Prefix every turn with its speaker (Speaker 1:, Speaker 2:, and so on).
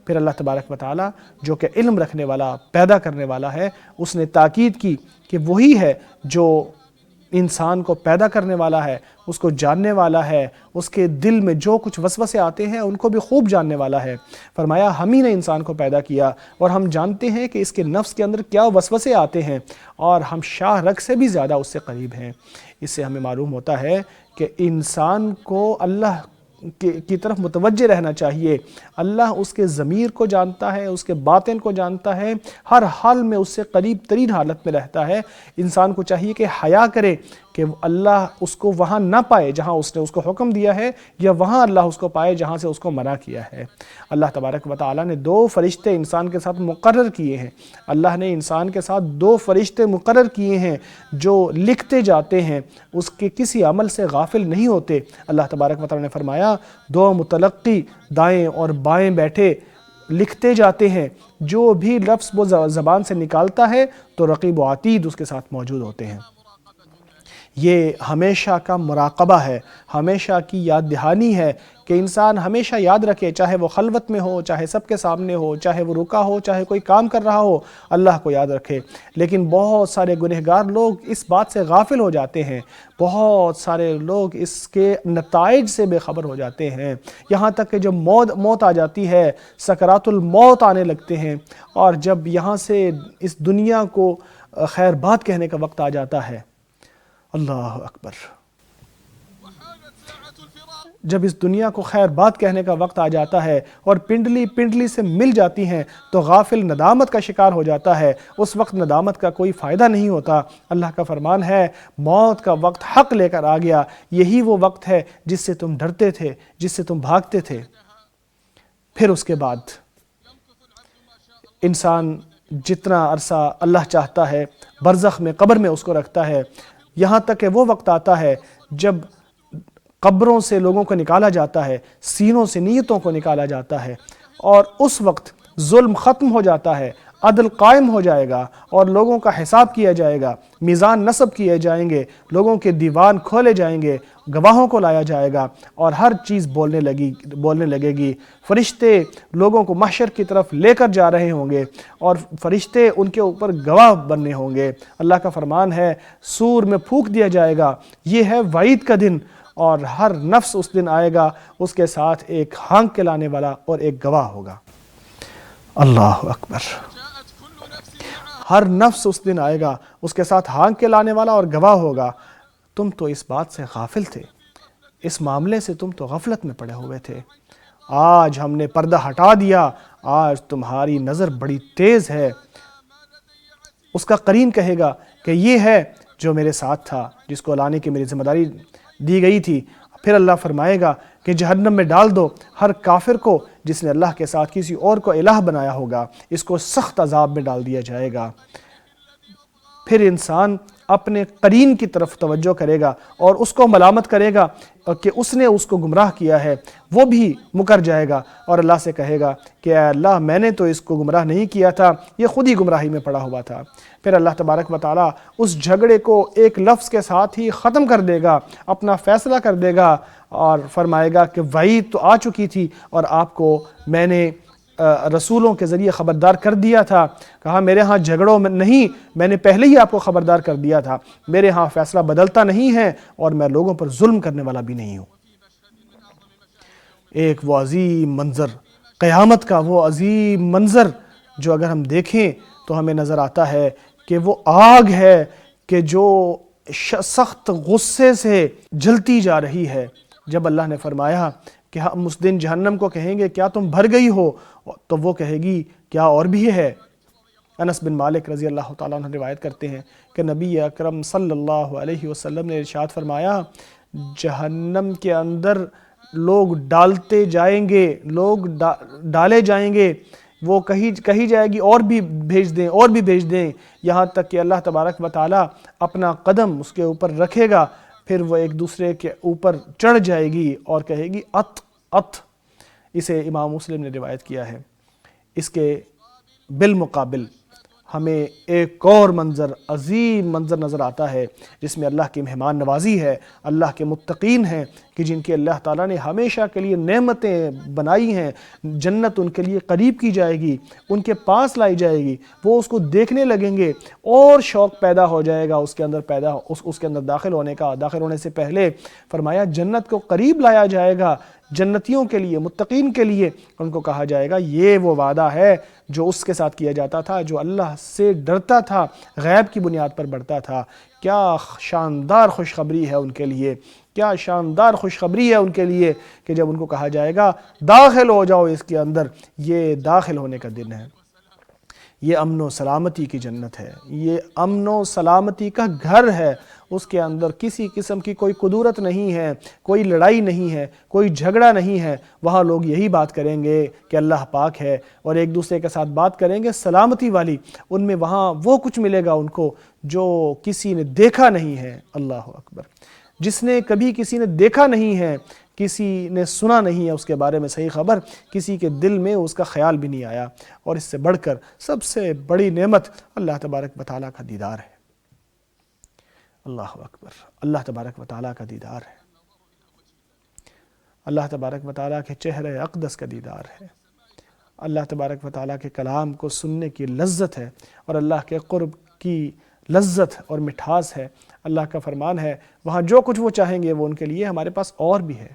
Speaker 1: پھر اللہ تبارک و تعالیٰ جو کہ علم رکھنے والا، پیدا کرنے والا ہے، اس نے تاکید کی کہ وہی ہے جو انسان کو پیدا کرنے والا ہے، اس کو جاننے والا ہے، اس کے دل میں جو کچھ وسوسے آتے ہیں ان کو بھی خوب جاننے والا ہے۔ فرمایا ہم ہی نے انسان کو پیدا کیا اور ہم جانتے ہیں کہ اس کے نفس کے اندر کیا وسوسے آتے ہیں، اور ہم شاہ رگ سے بھی زیادہ اس سے قریب ہیں۔ اس سے ہمیں معلوم ہوتا ہے کہ انسان کو اللہ کی طرف متوجہ رہنا چاہیے۔ اللہ اس کے ضمیر کو جانتا ہے، اس کے باطن کو جانتا ہے، ہر حال میں اس سے قریب ترین حالت میں رہتا ہے۔ انسان کو چاہیے کہ حیا کرے کہ اللہ اس کو وہاں نہ پائے جہاں اس نے اس کو حکم دیا ہے، یا وہاں اللہ اس کو پائے جہاں سے اس کو منع کیا ہے۔ اللہ تبارک و تعالیٰ نے 2 فرشتے انسان کے ساتھ مقرر کیے ہیں۔ اللہ نے انسان کے ساتھ 2 فرشتے مقرر کیے ہیں جو لکھتے جاتے ہیں، اس کے کسی عمل سے غافل نہیں ہوتے۔ اللہ تبارک و تعالیٰ نے فرمایا 2 متلقی دائیں اور بائیں بیٹھے لکھتے جاتے ہیں، جو بھی لفظ وہ زبان سے نکالتا ہے تو رقیب و عتید اس کے ساتھ موجود ہوتے ہیں۔ یہ ہمیشہ کا مراقبہ ہے، ہمیشہ کی یاد دہانی ہے کہ انسان ہمیشہ یاد رکھے، چاہے وہ خلوت میں ہو، چاہے سب کے سامنے ہو، چاہے وہ رکا ہو، چاہے کوئی کام کر رہا ہو، اللہ کو یاد رکھے۔ لیکن بہت سارے گنہگار لوگ اس بات سے غافل ہو جاتے ہیں، بہت سارے لوگ اس کے نتائج سے بے خبر ہو جاتے ہیں، یہاں تک کہ جب موت آ جاتی ہے، سکرات الموت آنے لگتے ہیں، اور جب یہاں سے اس دنیا کو خیر بات کہنے کا وقت آ جاتا ہے، اللہ اکبر، جب اس دنیا کو خیر بات کہنے کا وقت آ جاتا ہے اور پنڈلی سے مل جاتی ہیں تو غافل ندامت کا شکار ہو جاتا ہے۔ اس وقت ندامت کا کوئی فائدہ نہیں ہوتا۔ اللہ کا فرمان ہے موت کا وقت حق لے کر آ گیا، یہی وہ وقت ہے جس سے تم ڈرتے تھے، جس سے تم بھاگتے تھے۔ پھر اس کے بعد انسان جتنا عرصہ اللہ چاہتا ہے برزخ میں، قبر میں اس کو رکھتا ہے، یہاں تک کہ وہ وقت آتا ہے جب قبروں سے لوگوں کو نکالا جاتا ہے، سینوں سے نیتوں کو نکالا جاتا ہے، اور اس وقت ظلم ختم ہو جاتا ہے، عدل قائم ہو جائے گا اور لوگوں کا حساب کیا جائے گا، میزان نصب کیے جائیں گے، لوگوں کے دیوان کھولے جائیں گے، گواہوں کو لایا جائے گا، اور ہر چیز بولنے لگے گی۔ فرشتے لوگوں کو محشر کی طرف لے کر جا رہے ہوں گے اور فرشتے ان کے اوپر گواہ بننے ہوں گے۔ اللہ کا فرمان ہے سور میں پھونک دیا جائے گا، یہ ہے وعید کا دن، اور ہر نفس اس دن آئے گا، اس کے ساتھ ایک ہانک کے لانے والا اور ایک گواہ ہوگا۔ اللہ اکبر، ہر نفس اس دن آئے گا، اس کے ساتھ ہانک کے لانے والا اور گواہ ہوگا۔ تم تو اس بات سے غافل تھے، اس معاملے سے تم تو غفلت میں پڑے ہوئے تھے، آج ہم نے پردہ ہٹا دیا، آج تمہاری نظر بڑی تیز ہے۔ اس کا قرین کہے گا کہ یہ ہے جو میرے ساتھ تھا، جس کو لانے کی میری ذمہ داری دی گئی تھی۔ پھر اللہ فرمائے گا کہ جہنم میں ڈال دو ہر کافر کو جس نے اللہ کے ساتھ کسی اور کو الہ بنایا ہوگا، اس کو سخت عذاب میں ڈال دیا جائے گا۔ پھر انسان اپنے قرین کی طرف توجہ کرے گا اور اس کو ملامت کرے گا کہ اس نے اس کو گمراہ کیا ہے، وہ بھی مکر جائے گا اور اللہ سے کہے گا کہ اے اللہ میں نے تو اس کو گمراہ نہیں کیا تھا، یہ خود ہی گمراہی میں پڑا ہوا تھا۔ پھر اللہ تبارک و تعالیٰ اس جھگڑے کو ایک لفظ کے ساتھ ہی ختم کر دے گا، اپنا فیصلہ کر دے گا اور فرمائے گا کہ وعید تو آ چکی تھی اور آپ کو میں نے رسولوں کے ذریعے خبردار کر دیا تھا، کہا میرے ہاں جھگڑوں میں نہیں، میں نے پہلے ہی آپ کو خبردار کر دیا تھا، میرے ہاں فیصلہ بدلتا نہیں ہے اور میں لوگوں پر ظلم کرنے والا بھی نہیں ہوں۔ ایک وہ عظیم منظر، قیامت کا وہ عظیم منظر جو اگر ہم دیکھیں تو ہمیں نظر آتا ہے کہ وہ آگ ہے کہ جو سخت غصے سے جلتی جا رہی ہے۔ جب اللہ نے فرمایا کہ ہم اس دن جہنم کو کہیں گے کیا تم بھر گئی ہو، تو وہ کہے گی کیا اور بھی ہے۔ انس بن مالک رضی اللہ تعالیٰ عنہ روایت کرتے ہیں کہ نبی اکرم صلی اللہ علیہ وسلم نے ارشاد فرمایا جہنم کے اندر لوگ ڈالتے جائیں گے، لوگ ڈالے جائیں گے، وہ کہی جائے گی اور بھی بھیج دیں اور بھی بھیج دیں، یہاں تک کہ اللہ تبارک و تعالیٰ اپنا قدم اس کے اوپر رکھے گا، پھر وہ ایک دوسرے کے اوپر چڑھ جائے گی اور کہے گی ات ات۔ اسے امام مسلم نے روایت کیا ہے۔ اس کے بالمقابل ہمیں ایک اور منظر، عظیم منظر نظر آتا ہے جس میں اللہ کی مہمان نوازی ہے، اللہ کے متقین ہیں کہ جن کے اللہ تعالیٰ نے ہمیشہ کے لیے نعمتیں بنائی ہیں، جنت ان کے لیے قریب کی جائے گی، ان کے پاس لائی جائے گی، وہ اس کو دیکھنے لگیں گے اور شوق پیدا ہو جائے گا اس کے اندر اس کے اندر داخل ہونے کا۔ داخل ہونے سے پہلے فرمایا جنت کو قریب لایا جائے گا جنتیوں کے لیے، متقین کے لیے، ان کو کہا جائے گا یہ وہ وعدہ ہے جو اس کے ساتھ کیا جاتا تھا جو اللہ سے ڈرتا تھا، غیب کی بنیاد پر بڑھتا تھا۔ کیا شاندار خوشخبری ہے ان کے لیے، کیا شاندار خوشخبری ہے ان کے لیے کہ جب ان کو کہا جائے گا داخل ہو جاؤ اس کے اندر، یہ داخل ہونے کا دن ہے، یہ امن و سلامتی کی جنت ہے، یہ امن و سلامتی کا گھر ہے۔ اس کے اندر کسی قسم کی کوئی کدورت نہیں ہے، کوئی لڑائی نہیں ہے، کوئی جھگڑا نہیں ہے۔ وہاں لوگ یہی بات کریں گے کہ اللہ پاک ہے، اور ایک دوسرے کے ساتھ بات کریں گے سلامتی والی۔ ان میں وہاں وہ کچھ ملے گا ان کو جو کسی نے دیکھا نہیں ہے۔ اللہ اکبر! جس نے کبھی کسی نے دیکھا نہیں ہے، کسی نے سنا نہیں ہے اس کے بارے میں صحیح خبر، کسی کے دل میں اس کا خیال بھی نہیں آیا۔ اور اس سے بڑھ کر سب سے بڑی نعمت اللہ تبارک و تعالیٰ کا دیدار ہے۔ اللہ اکبر! اللہ تبارک و تعالیٰ کا دیدار ہے، اللہ تبارک و تعالیٰ کے چہرے اقدس کا دیدار ہے، اللہ تبارک و تعالیٰ کے کلام کو سننے کی لذت ہے، اور اللہ کے قرب کی لذت اور مٹھاس ہے۔ اللہ کا فرمان ہے وہاں جو کچھ وہ چاہیں گے وہ ان کے لیے، ہمارے پاس اور بھی ہے۔